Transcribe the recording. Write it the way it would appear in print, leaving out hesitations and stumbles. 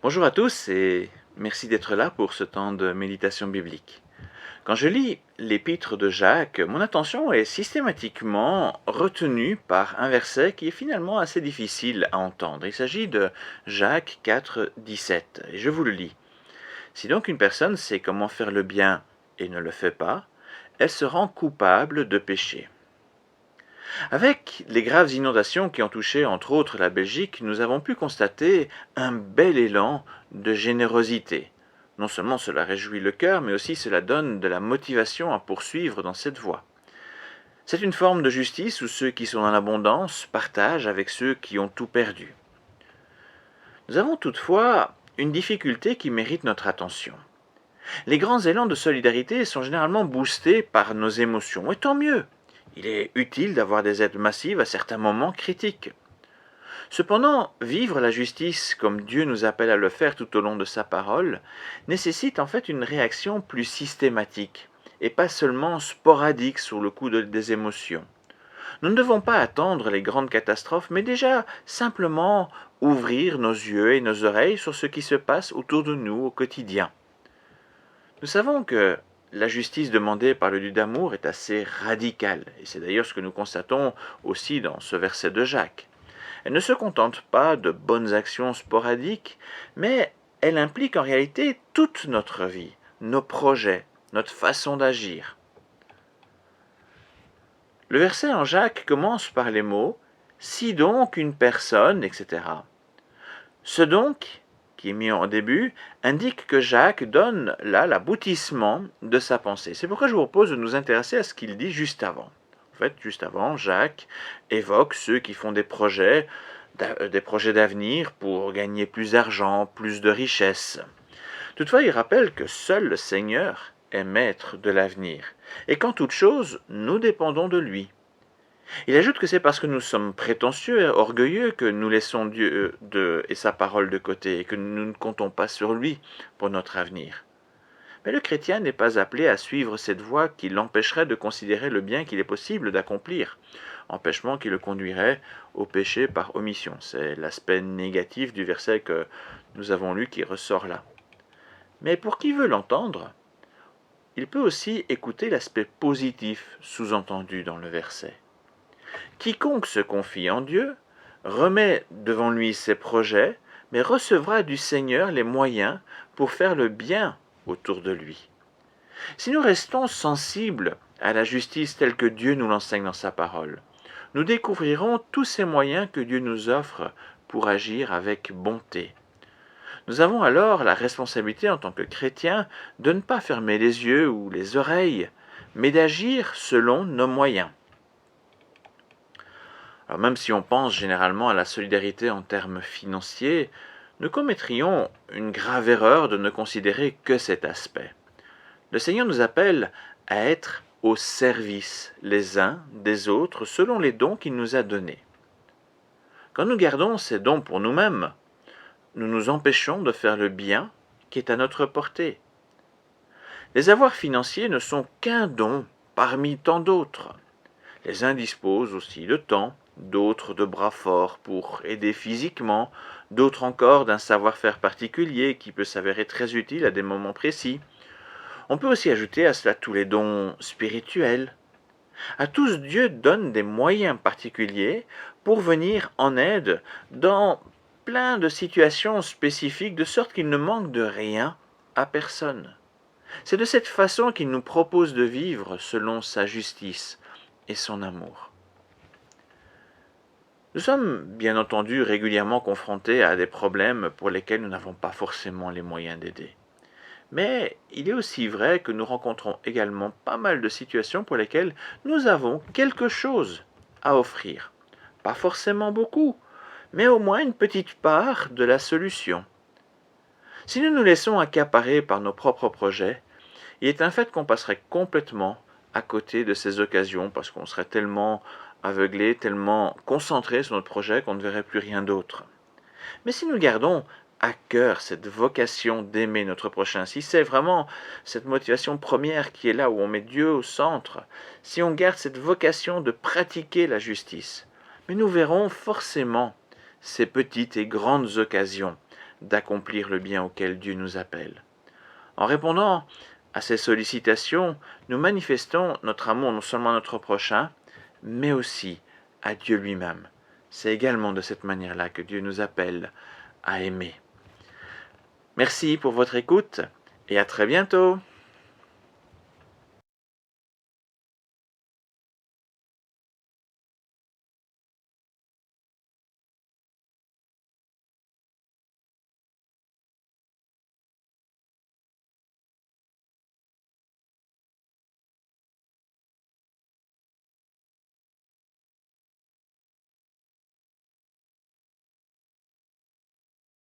Bonjour à tous et merci d'être là pour ce temps de méditation biblique. Quand je lis l'épître de Jacques, mon attention est systématiquement retenue par un verset qui est finalement assez difficile à entendre. Il s'agit de Jacques 4, 17 et je vous le lis. Si donc une personne sait comment faire le bien et ne le fait pas, elle se rend coupable de péché. Avec les graves inondations qui ont touché entre autres la Belgique, nous avons pu constater un bel élan de générosité. Non seulement cela réjouit le cœur, mais aussi cela donne de la motivation à poursuivre dans cette voie. C'est une forme de justice où ceux qui sont dans l'abondance partagent avec ceux qui ont tout perdu. Nous avons toutefois une difficulté qui mérite notre attention. Les grands élans de solidarité sont généralement boostés par nos émotions, et tant mieux. Il est utile d'avoir des aides massives à certains moments critiques. Cependant, vivre la justice comme Dieu nous appelle à le faire tout au long de sa parole nécessite en fait une réaction plus systématique et pas seulement sporadique sur le coup des émotions. Nous ne devons pas attendre les grandes catastrophes, mais déjà simplement ouvrir nos yeux et nos oreilles sur ce qui se passe autour de nous au quotidien. Nous savons que la justice demandée par le Dieu d'amour est assez radicale, et c'est d'ailleurs ce que nous constatons aussi dans ce verset de Jacques. Elle ne se contente pas de bonnes actions sporadiques, mais elle implique en réalité toute notre vie, nos projets, notre façon d'agir. Le verset en Jacques commence par les mots « si donc une personne, etc. » Ce donc, qui est mis en début, indique que Jacques donne là l'aboutissement de sa pensée. C'est pourquoi je vous propose de nous intéresser à ce qu'il dit juste avant. En fait, juste avant, Jacques évoque ceux qui font des projets d'avenir pour gagner plus d'argent, plus de richesses. Toutefois, il rappelle que seul le Seigneur est maître de l'avenir, et qu'en toute chose, nous dépendons de lui. Il ajoute que c'est parce que nous sommes prétentieux et orgueilleux que nous laissons Dieu et sa parole de côté, et que nous ne comptons pas sur lui pour notre avenir. Mais le chrétien n'est pas appelé à suivre cette voie qui l'empêcherait de considérer le bien qu'il est possible d'accomplir, empêchement qui le conduirait au péché par omission. C'est l'aspect négatif du verset que nous avons lu qui ressort là. Mais pour qui veut l'entendre, il peut aussi écouter l'aspect positif sous-entendu dans le verset. Quiconque se confie en Dieu remet devant lui ses projets, mais recevra du Seigneur les moyens pour faire le bien autour de lui. Si nous restons sensibles à la justice telle que Dieu nous l'enseigne dans sa parole, nous découvrirons tous ces moyens que Dieu nous offre pour agir avec bonté. Nous avons alors la responsabilité en tant que chrétiens de ne pas fermer les yeux ou les oreilles, mais d'agir selon nos moyens. Alors même si on pense généralement à la solidarité en termes financiers, nous commettrions une grave erreur de ne considérer que cet aspect. Le Seigneur nous appelle à être au service les uns des autres selon les dons qu'il nous a donnés. Quand nous gardons ces dons pour nous-mêmes, nous nous empêchons de faire le bien qui est à notre portée. Les avoirs financiers ne sont qu'un don parmi tant d'autres. Les uns disposent aussi de temps, d'autres de bras forts pour aider physiquement, d'autres encore d'un savoir-faire particulier qui peut s'avérer très utile à des moments précis. On peut aussi ajouter à cela tous les dons spirituels. À tous, Dieu donne des moyens particuliers pour venir en aide dans plein de situations spécifiques, de sorte qu'il ne manque de rien à personne. C'est de cette façon qu'il nous propose de vivre selon sa justice et son amour. Nous sommes bien entendu régulièrement confrontés à des problèmes pour lesquels nous n'avons pas forcément les moyens d'aider. Mais il est aussi vrai que nous rencontrons également pas mal de situations pour lesquelles nous avons quelque chose à offrir. Pas forcément beaucoup, mais au moins une petite part de la solution. Si nous nous laissons accaparer par nos propres projets, il est un fait qu'on passerait complètement à côté de ces occasions parce qu'on serait tellement aveuglé, tellement concentré sur notre projet qu'on ne verrait plus rien d'autre. Mais si nous gardons à cœur cette vocation d'aimer notre prochain, si c'est vraiment cette motivation première qui est là où on met Dieu au centre, si on garde cette vocation de pratiquer la justice, mais nous verrons forcément ces petites et grandes occasions d'accomplir le bien auquel Dieu nous appelle. En répondant à ces sollicitations, nous manifestons notre amour non seulement à notre prochain, mais aussi à Dieu lui-même. C'est également de cette manière-là que Dieu nous appelle à aimer. Merci pour votre écoute et à très bientôt.